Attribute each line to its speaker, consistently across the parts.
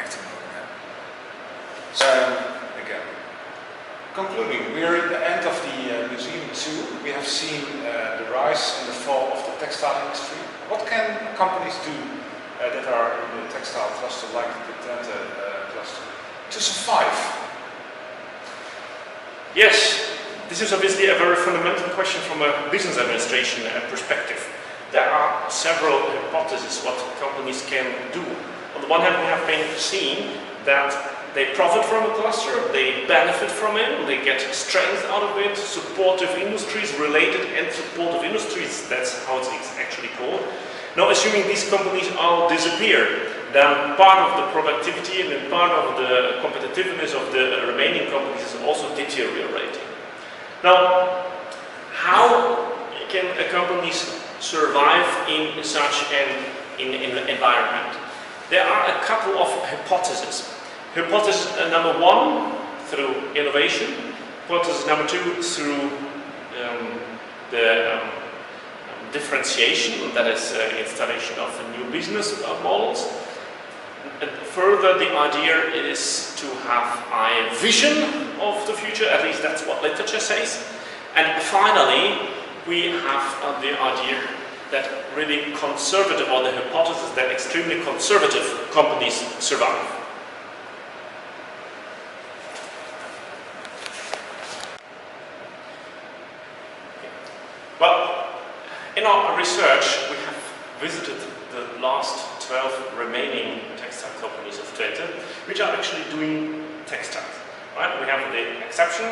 Speaker 1: marketing over. So again, concluding, we are at the end of the museum 2. We have seen the rise and the fall of the textile industry. What can companies do that are in the textile cluster, like the Twente cluster, to survive?
Speaker 2: Yes, this is obviously a very fundamental question from a business administration perspective. There are several hypotheses what companies can do. On the one hand, we have been seeing that they profit from a cluster, they benefit from it, they get strength out of it, supportive industries, related and supportive industries, that's how it's actually called. Now, assuming these companies all disappear, then part of the productivity and then part of the competitiveness of the remaining companies is also deteriorating. Now, how can a company survive in such an environment? There are a couple of hypotheses. Hypothesis number 1, through innovation. Hypothesis number 2, through the differentiation, that is installation of new business models. And further, the idea is to have a vision of the future, at least that's what literature says. And finally, we have the idea that really conservative, or the hypothesis that extremely conservative companies survive. Well, in our research, we have visited the last 12 remaining textile companies of Twente, which are actually doing textiles. Right? We have the exception,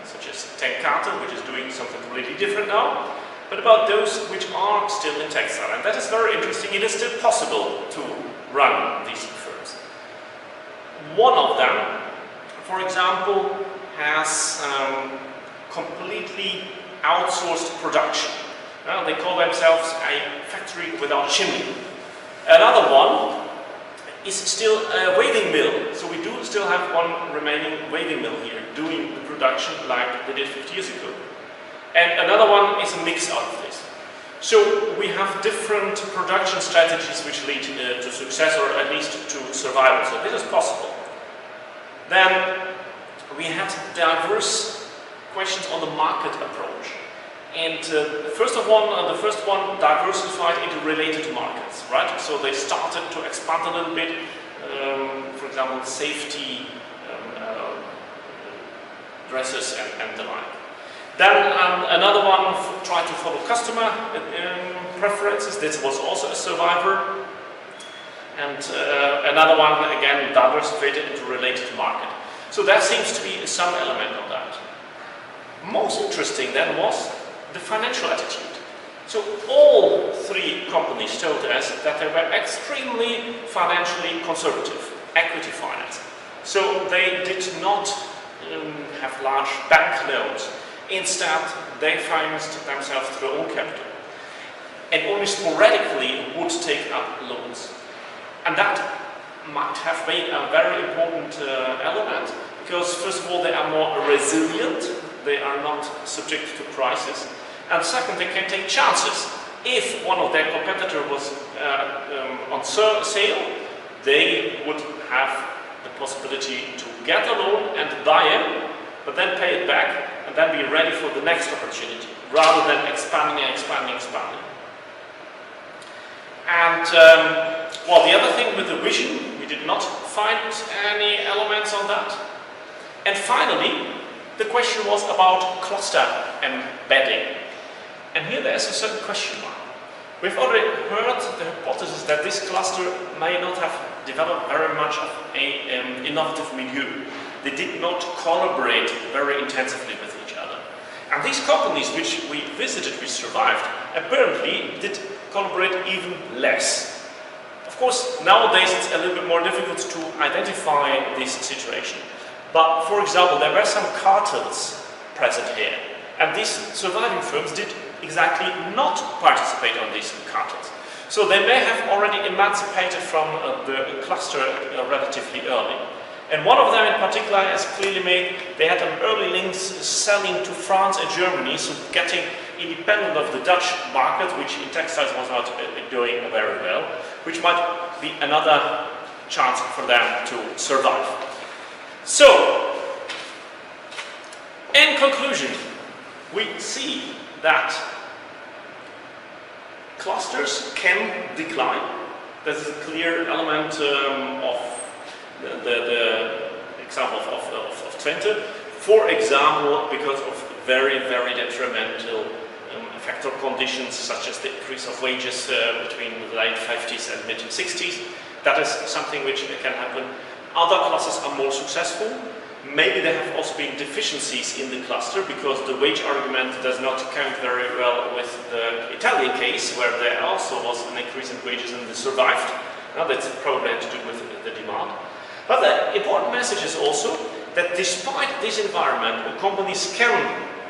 Speaker 2: such as Tenkate, which is doing something completely different now, but about those which are still in textile. And that is very interesting. It is still possible to run these firms. One of them, for example, has completely outsourced production. They call themselves a factory without chimney. Another one is still a weaving mill. So we do still have one remaining weaving mill here, doing the production like they did 50 years ago. And another one is a mix out of this. So we have different production strategies which lead to success, or at least to survival. So this is possible. Then we had diverse questions on the market approach. And the first one diversified into related markets, right? So they started to expand a little bit, for example, safety, dresses and the like. Then another one tried to follow customer preferences. This was also a survivor. And another one, again, diversified into related market. So that seems to be some element of that. Most interesting then was the financial attitude. So all 3 companies told us that they were extremely financially conservative, equity finance. So they did not have large bank loans. Instead, they financed themselves through own capital, and only sporadically would take up loans. And that might have been a very important element, because first of all, they are more resilient, they are not subject to crisis, and second, they can take chances. If one of their competitors was on sale, they would have the possibility to get a loan and buy it, but then pay it back, and then be ready for the next opportunity, rather than expanding and expanding. And well, the other thing with the vision, we did not find any elements on that. And finally, the question was about cluster embedding. And here there is a certain question mark. We've already heard the hypothesis that this cluster may not have developed very much of an innovative milieu. They did not collaborate very intensively with each other. And these companies which we visited, which survived, apparently did collaborate even less. Of course, nowadays it's a little bit more difficult to identify this situation. But for example, there were some cartels present here. And these surviving firms did exactly not participate on these cartels. So they may have already emancipated from the cluster relatively early. And one of them in particular has clearly made, they had an early links selling to France and Germany, so getting independent of the Dutch market, which in textiles was not doing very well, which might be another chance for them to survive. So, in conclusion, we see that clusters can decline. There's a clear element of the example of Twente. For example, because of very, very detrimental factor conditions such as the increase of wages between the late 50s and mid 60s. That is something which can happen. Other clusters are more successful. Maybe there have also been deficiencies in the cluster because the wage argument does not count very well with the Italian case where there also was an increase in wages and they survived. Now that's probably had to do with the demand. But the important message is also that despite this environment, companies can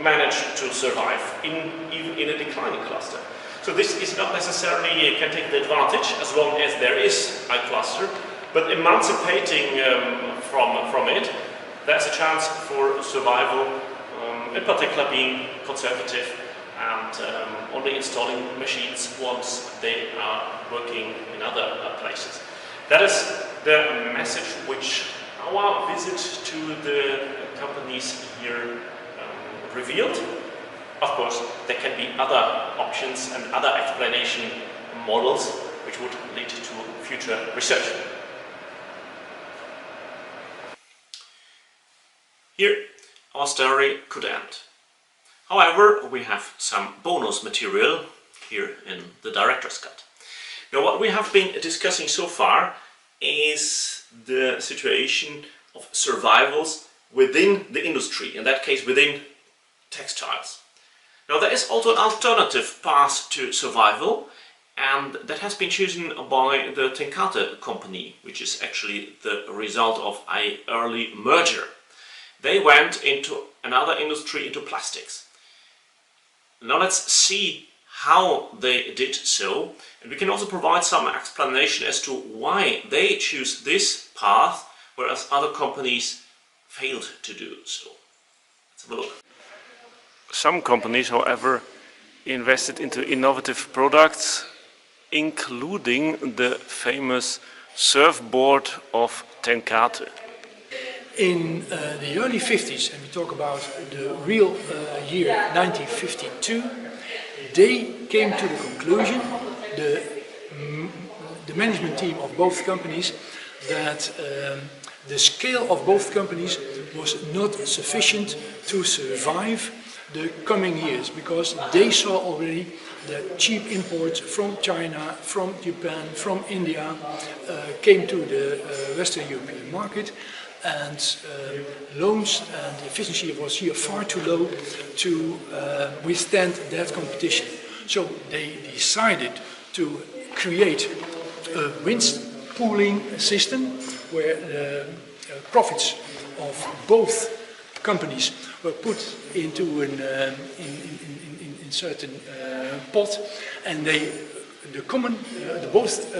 Speaker 2: manage to survive even in a declining cluster. So this is not necessarily you can take the advantage as long as there is a cluster, but emancipating from it, there's a chance for survival, in particular being conservative and only installing machines once they are working in other places. That is the message which our visit to the companies here revealed. Of course, there can be other options and other explanation models which would lead to future research. Here, our story could end. However, we have some bonus material here in the director's cut. Now, what we have been discussing so far is the situation of survivals within the industry, in that case within textiles. Now there is also an alternative path to survival, and that has been chosen by the Tenkate company, which is actually the result of an early merger. They went into another industry, into plastics. Now let's see how they did so, and we can also provide some explanation as to why they choose this path, whereas other companies failed to do so. Let's have a look. Some companies, however, invested into innovative products, including the famous surfboard of Tenkate.
Speaker 3: In the early 50s, and we talk about the real year 1952, they came to the conclusion, the management team of both companies, that the scale of both companies was not sufficient to survive the coming years, because they saw already that cheap imports from China, from Japan, from India came to the Western European market, and loans and efficiency was here far too low to withstand that competition. So they decided to create a wind pooling system where the profits of both companies were put into a certain pot, and both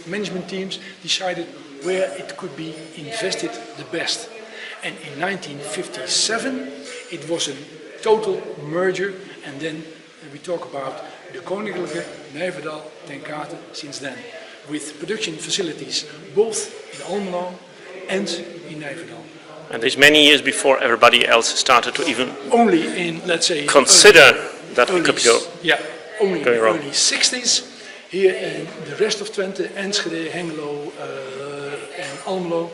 Speaker 3: management teams decided where it could be invested the best. And in 1957 it was a total merger, and then we talk about the Koninklijke Nijverdal Tenkate since then, with production facilities both in Almelo and in Nijverdal.
Speaker 2: And this many years before everybody else started to even
Speaker 3: only in, let's say,
Speaker 2: consider that it could go.
Speaker 3: Yeah, only in the
Speaker 2: wrong.
Speaker 3: early 60s. Here in the rest of Twente, Enschede, Hengelo and Almelo,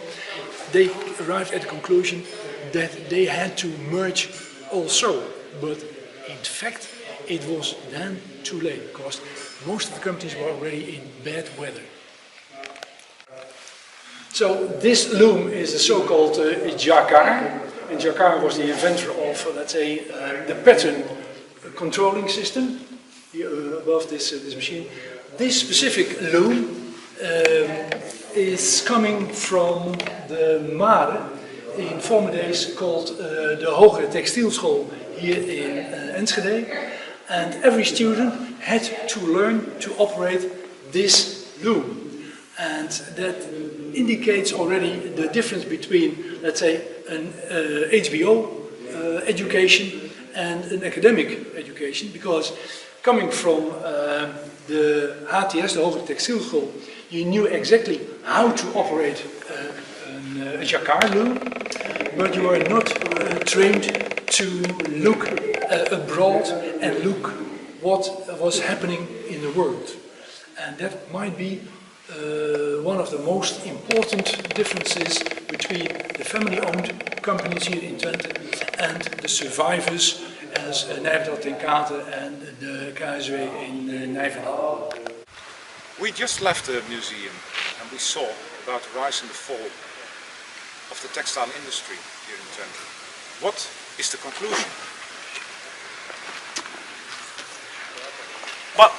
Speaker 3: they arrived at the conclusion that they had to merge also. But in fact, it was then too late, because most of the companies were already in bad weather. So this loom is the so-called Jacquard, and Jacquard was the inventor of, let's say, the pattern controlling system here above this machine. This specific loom is coming from the Mare, in former days called the Hogere Textielschool here in Enschede, and every student had to learn to operate this loom. And that indicates already the difference between, let's say, an HBO education and an academic education, because coming from the HTS, the Hoge Textielschool, you knew exactly how to operate a jacquard loom, but you were not trained to look abroad and look what was happening in the world. And that might be one of the most important differences between the family-owned companies here in Twente and the survivors as Nijverdal ten Kate and the KSW in Nijverdal.
Speaker 1: We just left the museum and we saw about the rise and the fall of the textile industry here in Twente. What is the conclusion?
Speaker 2: Well,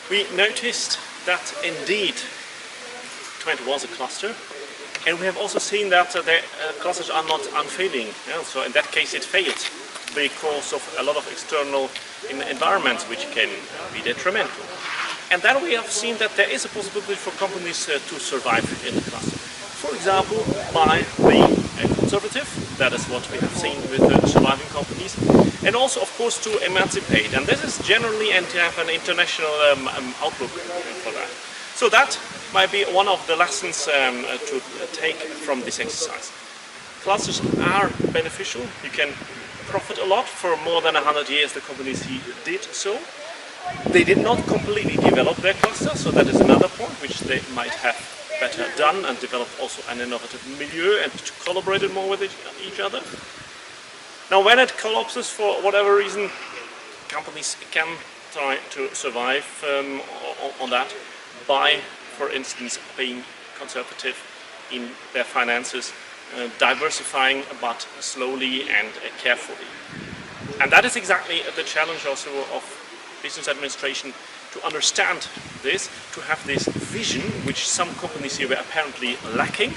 Speaker 2: we noticed that indeed Twente was a cluster, and we have also seen that the clusters are not unfailing. Yeah? So in that case it failed because of a lot of external environments which can be detrimental. And then we have seen that there is a possibility for companies to survive in the cluster. For example, by being conservative, that is what we have seen with the surviving companies, and also of course to emancipate, and this is generally and to have an international outlook for that. So that might be one of the lessons to take from this exercise. Clusters are beneficial, you can profit a lot. For more than 100 years the companies did so. They did not completely develop their cluster, so that is another point which they might have better done, and developed also an innovative milieu and to collaborate more with each other. Now when it collapses for whatever reason, companies can try to survive on that by, for instance, being conservative in their finances, diversifying but slowly and carefully. And that is exactly the challenge also of business administration, to understand this, to have this vision, which some companies here were apparently lacking,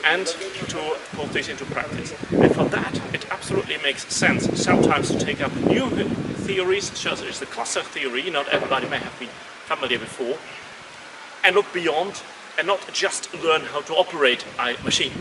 Speaker 2: and to put this into practice. And for that, it absolutely makes sense sometimes to take up new theories, such as the cluster theory, not everybody may have been familiar before, and look beyond, and not just learn how to operate a machine.